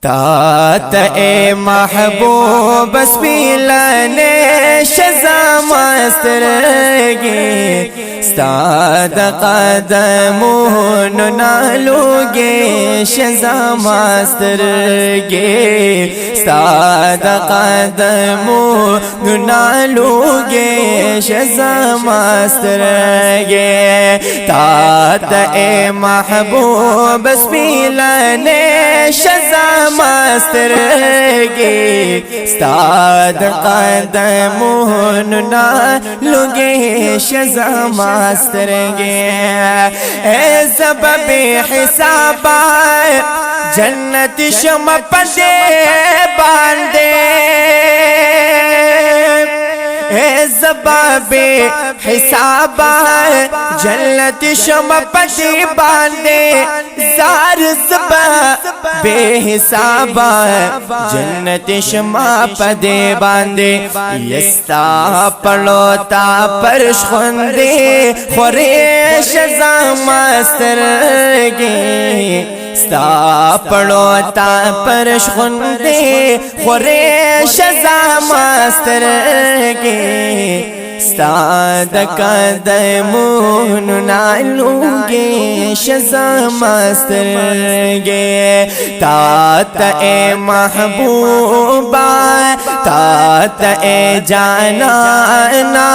तात ए महबूब स्पीलने शज़ा मस्तरगे स्ताद कदमों नालूगे शज़ा मस्तरगे स्ताद कदमों नालूगे शज़ा मस्तरगे तात ए महबूब स्पीलने शज़ा मस्तरगे स्ताद कदमों नालूगे शज़ा मस्तरगे ए सबब हिसाब जन्नत शम पदे बांधे ए सबब हिसाब जन्नत शम पदे बांधे जार ज़बा बेहिसाब जन्नत शमा पदे बांधे यस्ता पड़ोता परश खुंदे खोरे शज़ा मस्तरगे स्ता पड़ोता परश खुंदे खोरे शज़ा मस्तरगे स्ताद कदमों नालूगे शज़ा मस्तरगे तात ए महबूबा तात ए जानाना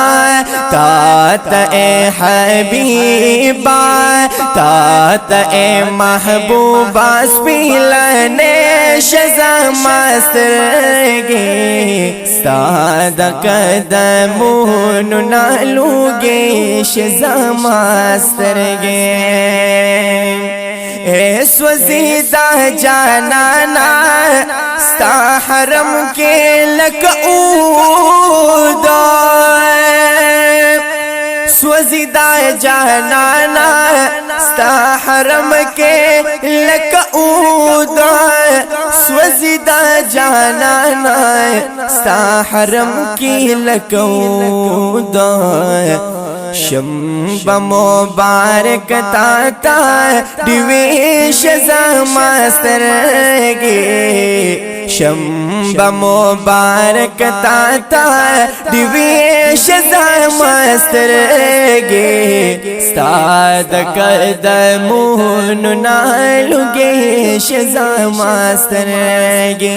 तात ए हबीबा तात ए महबूबा स्पीलने शज़ा मस्तरगे स्ताद कदमों नालूगे शज़ा मस्तरगे ए स्वज़ीदा जानाना स्ता हरम के लकऊदा स्वज़ीदा जानाना स्ता हरम के लकऊदा स्वज़ीदा जानाना स्ता हरम की लकऊदा शम्ब मुबारक ताता दिवे शज़ा मस्तरगे शम्ब मुबारक ताता दिवे शज़ा मस्तरगे स्ताद कदमों नालूगे शज़ा मस्तरगे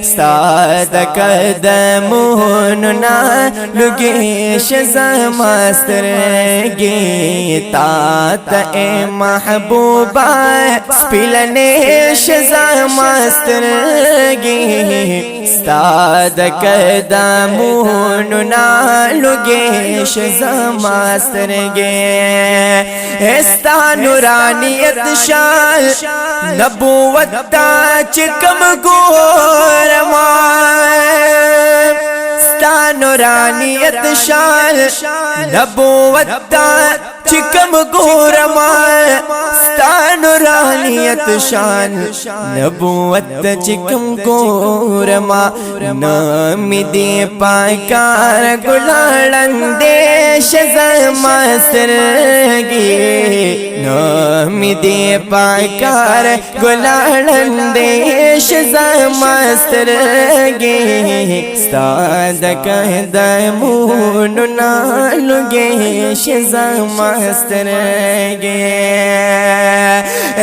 स्ताद कदमों नालूगे शज़ा मस्तरगे तात ए महबूबा स्पीलने शज़ा मस्तरगे स्ताद कदमों नालूगे शज़ा मस्तरगे स्ता नूरानियत शान नबूवत चिकम गोरमा स्ता नूरानियत शान नबूवत चिकम गोरमा स्ता नूरानियत शान नबूवत चिकम गोरमा नामी दे पाकार गुलालंदे शज़ा मस्तरगे नामी दे पाकार गुलालंदे शज़ा मस्तरगे स्ताद कदमों नालूगे शज़ा मस्तरगे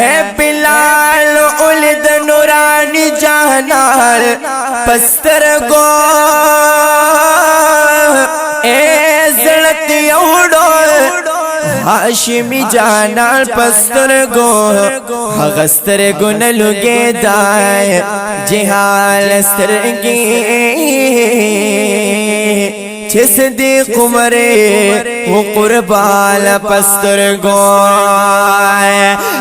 ए बिलाल उलिद नूरानी जानाल पस्तर गो ए ज़लत यौड़ो हाशिमी जानाल पस्तर गो हगस्तर गो नलुगे दाय जिहाल सरगे जिस दी कुमरे वो कुर्बाल पस्तर गो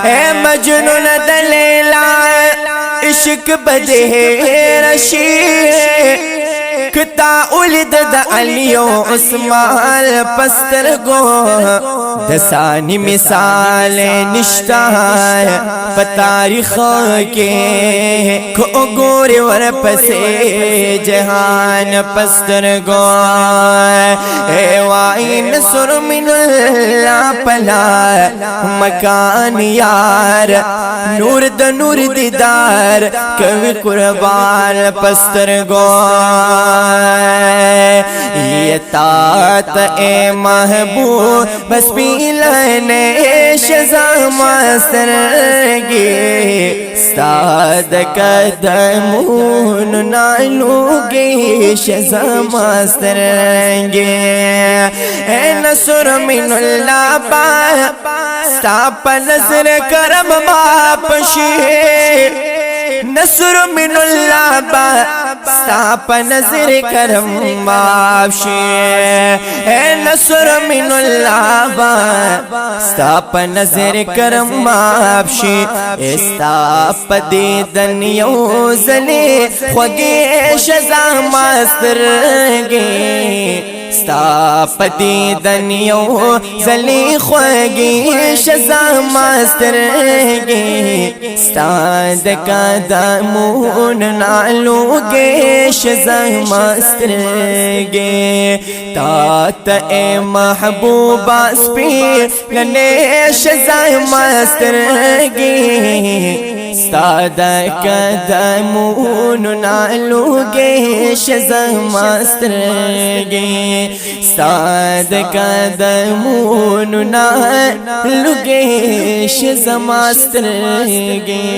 ए मजनून दलेला इश्क बदे रशी کتا ولد د علی او عثمان پستر گو دسانی مثال نشتا په تاریخ کې کو ګور ور پسې جهان پستر گو اے وای نصر من الله پلا مکان یار نور د نور دیدار کوي قربان پستر گو یتات اے محبوب بس پیلنے شزام سرگی استاد قدمون نالوگی شزام سرگی اے نصر من اللہ با ستاپ نظر کرم ماپشی نصر من اللہ با ستاپ نظر کرم ماپشی اے نصر من اللہ با ستاپ نظر کرم ماپشی استاپ دیدن یوزلی خوگی شزام سترگی ستاپ دیدن یوزلی خوگی شزام سترگی ستاد قدمون نالوگی شزام سترگی تات اے محبوبہ سپی لنے شزام سترگی ستاد قدمون نالوگی شزام سترگی ستاد قدمون نالوگی شزام سترگی